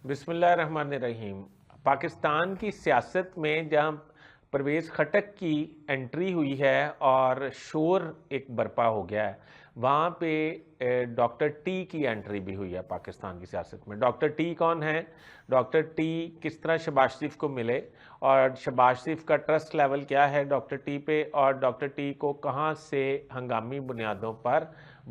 بسم اللہ الرحمن الرحیم۔ پاکستان کی سیاست میں جہاں پرویز خٹک کی انٹری ہوئی ہے اور شور ایک برپا ہو گیا ہے، وہاں پہ ڈاکٹر ٹی کی انٹری بھی ہوئی ہے پاکستان کی سیاست میں۔ ڈاکٹر ٹی کون ہے؟ ڈاکٹر ٹی کس طرح شہباز شریف کو ملے اور شہباز شریف کا ٹرسٹ لیول کیا ہے ڈاکٹر ٹی پہ، اور ڈاکٹر ٹی کو کہاں سے ہنگامی بنیادوں پر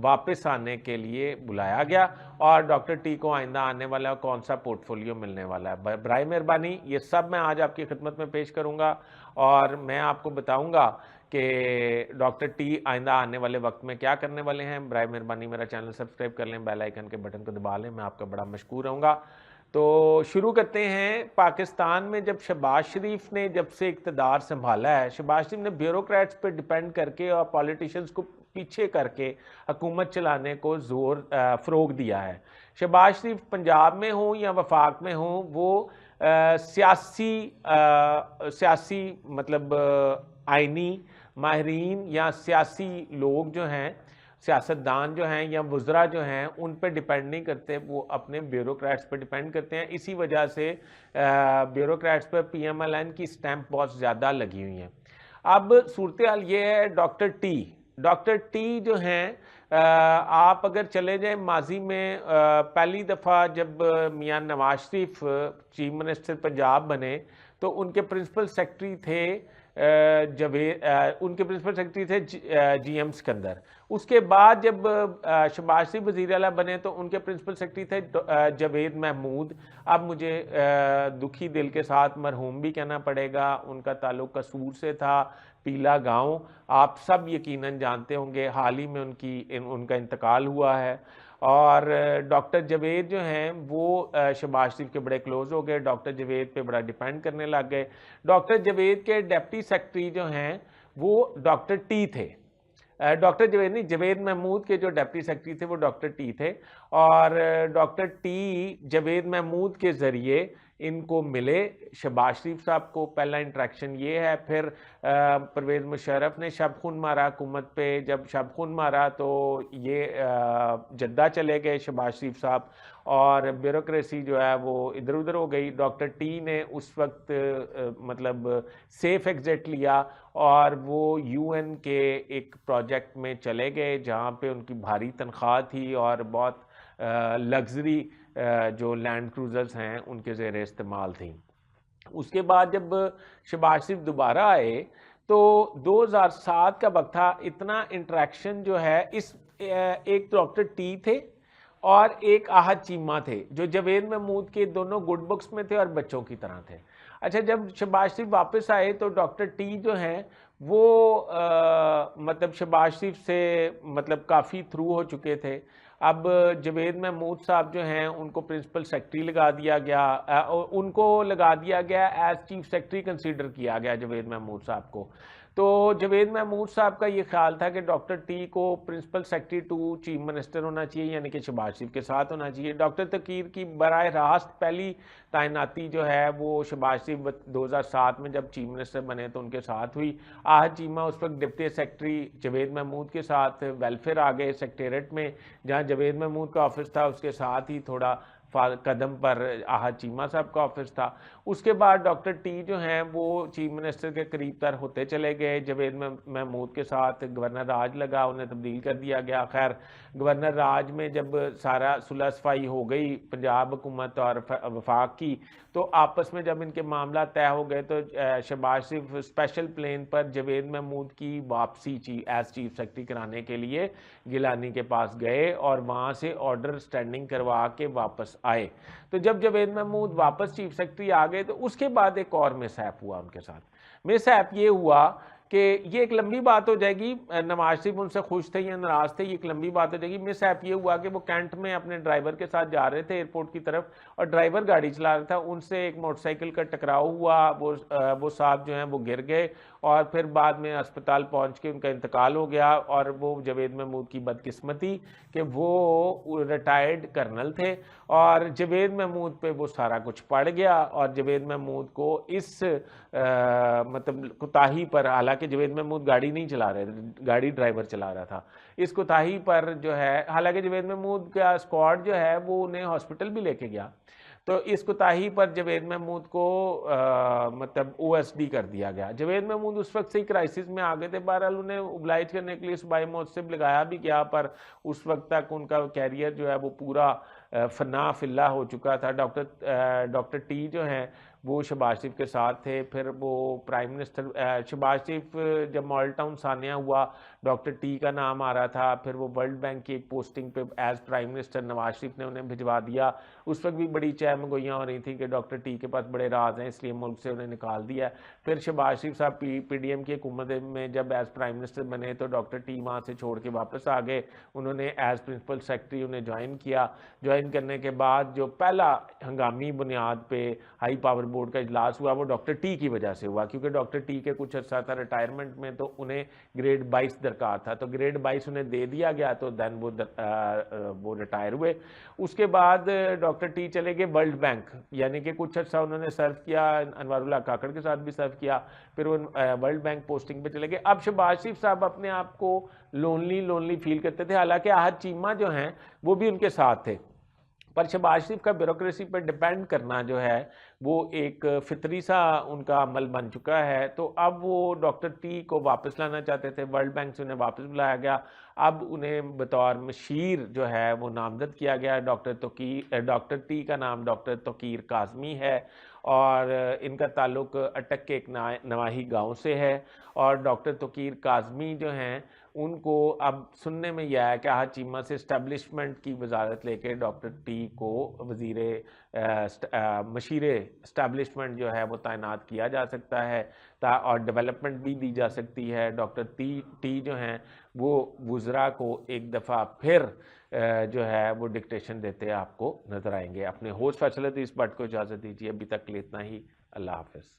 واپس آنے کے لیے بلایا گیا، اور ڈاکٹر ٹی کو آئندہ آنے والا کون سا پورٹ فولیو ملنے والا ہے۔ برائے مہربانی یہ سب میں آج آپ کی خدمت میں پیش کروں گا، اور میں آپ کو بتاؤں گا کہ ڈاکٹر ٹی آئندہ آنے والے وقت میں کیا کرنے والے ہیں۔ برائے مہربانی میرا چینل سبسکرائب کر لیں، بیل آئیکن کے بٹن کو دبا لیں، میں آپ کا بڑا مشکور رہوں گا۔ تو شروع کرتے ہیں۔ پاکستان میں جب شہباز شریف نے جب سے اقتدار سنبھالا ہے، شہباز شریف نے بیوروکریٹس پہ ڈیپینڈ کر کے اور پولیٹیشنز کو پیچھے کر کے حکومت چلانے کو فروغ دیا ہے۔ شہباز شریف پنجاب میں ہوں یا وفاق میں ہوں، وہ سیاسی مطلب آئینی ماہرین یا سیاسی لوگ جو ہیں، سیاستدان جو ہیں یا وزراء جو ہیں، ان پہ ڈیپینڈ نہیں کرتے، وہ اپنے بیوروکریٹس پہ ڈیپینڈ کرتے ہیں۔ اسی وجہ سے بیوروکریٹس پہ پی ایم ایل این کی سٹیمپ بہت زیادہ لگی ہوئی ہیں۔ اب صورتحال یہ ہے، ڈاکٹر ٹی جو ہیں، آپ اگر چلے جائیں ماضی میں، پہلی دفعہ جب میاں نواز شریف چیف منسٹر پنجاب بنے تو ان کے پرنسپل سیکرٹری تھے جی ایم سکندر۔ اس کے بعد جب شہباز شریف وزیر اعلیٰ بنے تو ان کے پرنسپل سیکرٹری تھے جاوید محمود۔ اب مجھے دکھی دل کے ساتھ مرحوم بھی کہنا پڑے گا، ان کا تعلق قصور سے تھا، پیلا گاؤں، آپ سب یقیناً جانتے ہوں گے، حال ہی میں ان کا انتقال ہوا ہے۔ اور ڈاکٹر جاوید جو ہیں وہ شہباز شریف کے بڑے کلوز ہو گئے، ڈاکٹر جاوید پہ بڑا ڈیپینڈ کرنے لگ گئے۔ ڈاکٹر جاوید کے ڈیپٹی سیکرٹری جو ہیں وہ ڈاکٹر ٹی تھے، ڈاکٹر جاوید نہیں، جاوید محمود کے جو ڈیپٹی سیکرٹری تھے وہ ڈاکٹر ٹی تھے، اور ڈاکٹر ٹی جاوید محمود کے ذریعے ان کو ملے۔ شہباز شریف صاحب کو پہلا انٹریکشن یہ ہے، پھر پرویز مشرف نے شب خون مارا حکومت پہ، جب شب خون مارا تو یہ جدہ چلے گئے شہباز شریف صاحب، اور بیوروکریسی جو ہے وہ ادھر ادھر ہو گئی۔ ڈاکٹر ٹی نے اس وقت مطلب سیف ایگزٹ لیا اور وہ یو این کے ایک پروجیکٹ میں چلے گئے جہاں پہ ان کی بھاری تنخواہ تھی اور بہت لگژری جو لینڈ کروزرز ہیں ان کے زیر استعمال تھیں۔ اس کے بعد جب شہباز شریف دوبارہ آئے تو 2007 کا وقت تھا، اتنا انٹریکشن جو ہے ایک ڈاکٹر ٹی تھے اور ایک آحد چیمہ تھے جو جاوید محمود کے دونوں گڈ بکس میں تھے اور بچوں کی طرح تھے۔ اچھا، جب شہباز شریف واپس آئے تو ڈاکٹر ٹی جو ہیں وہ مطلب شہباز شریف سے مطلب کافی تھرو ہو چکے تھے۔ اب جاوید محمود صاحب جو ہیں ان کو پرنسپل سیکرٹری لگا دیا گیا، ان کو لگا دیا گیا ایز چیف سیکرٹری کنسیڈر کیا گیا جاوید محمود صاحب کو۔ تو جاوید محمود صاحب کا یہ خیال تھا کہ ڈاکٹر ٹی کو principal secretary to chief minister ہونا چاہیے، یعنی کہ شہباز شریف کے ساتھ ہونا چاہیے۔ ڈاکٹر تقیر کی براہ راست پہلی تعیناتی جو ہے وہ شہباز شریف 2007 میں جب چیف منسٹر بنے تو ان کے ساتھ ہوئی۔ آحد چیمہ اس وقت ڈپٹی سیکرٹری جاوید محمود کے ساتھ ویلفیئر آ گئے سیکریٹریٹ میں، جہاں جاوید محمود کا آفس تھا اس کے ساتھ ہی تھوڑا قدم پر آحد چیمہ صاحب کا آفس تھا۔ اس کے بعد ڈاکٹر ٹی جو ہیں وہ چیف منسٹر کے قریب تر ہوتے چلے گئے، جاوید محمود کے ساتھ گورنر راج لگا، انہیں تبدیل کر دیا گیا۔ خیر، گورنر راج میں جب سارا صلح صفائی ہو گئی پنجاب حکومت اور وفاق کی، تو آپس میں جب ان کے معاملات طے ہو گئے تو شہباز شریف اسپیشل پلین پر جاوید محمود کی واپسی ایز چیف سیکرٹری کرانے کے لیے گیلانی کے پاس گئے اور وہاں سے آرڈر سٹینڈنگ کروا کے واپس آئے۔ تو جب جاوید محمود واپس چیف سیکرٹری آ گئے تو اس کے بعد ایک اور مس ہیپ ہوا ان کے ساتھ۔ مس ہیپ یہ ہوا کہ یہ ایک لمبی بات ہو جائے گی، نواز شریف ان سے خوش تھے یا ناراض تھے، یہ ایک لمبی بات ہو جائے گی۔ مس ہیپ یہ ہوا کہ وہ کینٹ میں اپنے ڈرائیور کے ساتھ جا رہے تھے ایئرپورٹ کی طرف، اور ڈرائیور گاڑی چلا رہا تھا، ان سے ایک موٹر سائیکل کا ٹکراؤ ہوا، وہ صاحب جو ہیں وہ گر گئے اور پھر بعد میں اسپتال پہنچ کے ان کا انتقال ہو گیا۔ اور وہ جاوید محمود کی بدقسمتی کہ وہ ریٹائرڈ کرنل تھے اور جاوید محمود پہ وہ سارا کچھ پڑ گیا، اور جاوید محمود کو اس مطلب کوتاہی پر، حالانکہ جاوید محمود گاڑی نہیں چلا رہے تھے، گاڑی ڈرائیور چلا رہا تھا، اس کوتاہی پر جو ہے، حالانکہ جاوید محمود کا اسکواڈ جو ہے وہ انہیں ہاسپٹل بھی لے کے گیا، تو اس کوتاہی پر جاوید محمود کو مطلب OSD کر دیا گیا. جاوید محمود اس وقت سے ہی کرائسس میں آگے تھے. بہرحال انہیں اوبلائج کرنے کے لیے صوبائی محتسب لگایا بھی گیا, پر اس وقت تک ان کا کیریئر جو ہے وہ پورا فنا فلا ہو چکا تھا. ڈاکٹر ٹی جو ہیں وہ شہباز شریف کے ساتھ تھے. پھر وہ پرائم منسٹر شہباز شریف جب ماڈل ٹاؤن ثانیہ ہوا, ڈاکٹر ٹی کا نام آ رہا تھا. پھر وہ ورلڈ بینک کی ایک پوسٹنگ پہ as prime minister Nawaz Sharif نے انہیں بھجوا دیا. اس وقت بھی بڑی چہمگوئیاں ہو رہی تھیں کہ ڈاکٹر ٹی کے پاس بڑے راز ہیں, اس لیے ملک سے انہیں نکال دیا. پھر شہباز شریف صاحب PDM کی حکومت میں جب ایز پرائم منسٹر بنے تو ڈاکٹر ٹی وہاں سے چھوڑ کے واپس آ گئے. انہوں نے ایز پرنسپل سیکرٹری انہیں جوائن کیا. جوائن کرنے کے بعد جو پہلا ہنگامی بنیاد پہ ہائی پاور بورڈ کا اجلاس ہوا وہ ڈاکٹر ٹی کی وجہ سے ہوا, کیونکہ ڈاکٹر ٹی کے کچھ عرصہ تھا ریٹائرمنٹ میں, تو انہیں گریڈ 22 درکار تھا. تو گریڈ 22 انہیں دے دیا گیا, تو دین وہ ریٹائر ہوئے. اس کے بعد ڈاکٹر ٹی چلے گئے ورلڈ بینک, یعنی کہ کچھ عرصہ انہوں نے سرو کیا, انوار اللہ کاکڑ کے ساتھ بھی سرو کیا. پھر وہ ورلڈ بینک پوسٹنگ پہ چلے گئے. اب شہباز شریف صاحب اپنے آپ کو لونلی فیل کرتے تھے, حالانکہ احد چیمہ جو ہیں وہ بھی ان کے ساتھ تھے. پر شہباز شریف کا بیوروکریسی پر ڈیپینڈ کرنا جو ہے وہ ایک فطری سا ان کا عمل بن چکا ہے. تو اب وہ ڈاکٹر ٹی کو واپس لانا چاہتے تھے, ورلڈ بینک سے انہیں واپس بلایا گیا. اب انہیں بطور مشیر جو ہے وہ نامزد کیا گیا. ڈاکٹر ٹی کا نام ڈاکٹر توقیر کاظمی ہے, اور ان کا تعلق اٹک کے ایک نواحی گاؤں سے ہے. اور ڈاکٹر توقیر کاظمی جو ہیں ان کو اب سننے میں یہ ہے کہ احد چیمہ سے اسٹیبلشمنٹ کی وزارت لے کے ڈاکٹر ٹی کو مشیر اسٹیبلشمنٹ جو ہے وہ تعینات کیا جا سکتا ہے, اور ڈیولپمنٹ بھی دی جا سکتی ہے. ڈاکٹر ٹی جو ہیں وہ وزراء کو ایک دفعہ پھر جو ہے وہ ڈکٹیشن دیتے آپ کو نظر آئیں گے. اپنے ہوسٹ فیصلہ اس بٹ کو اجازت دیجیے, ابھی تک کے لیے اتنا ہی. اللہ حافظ.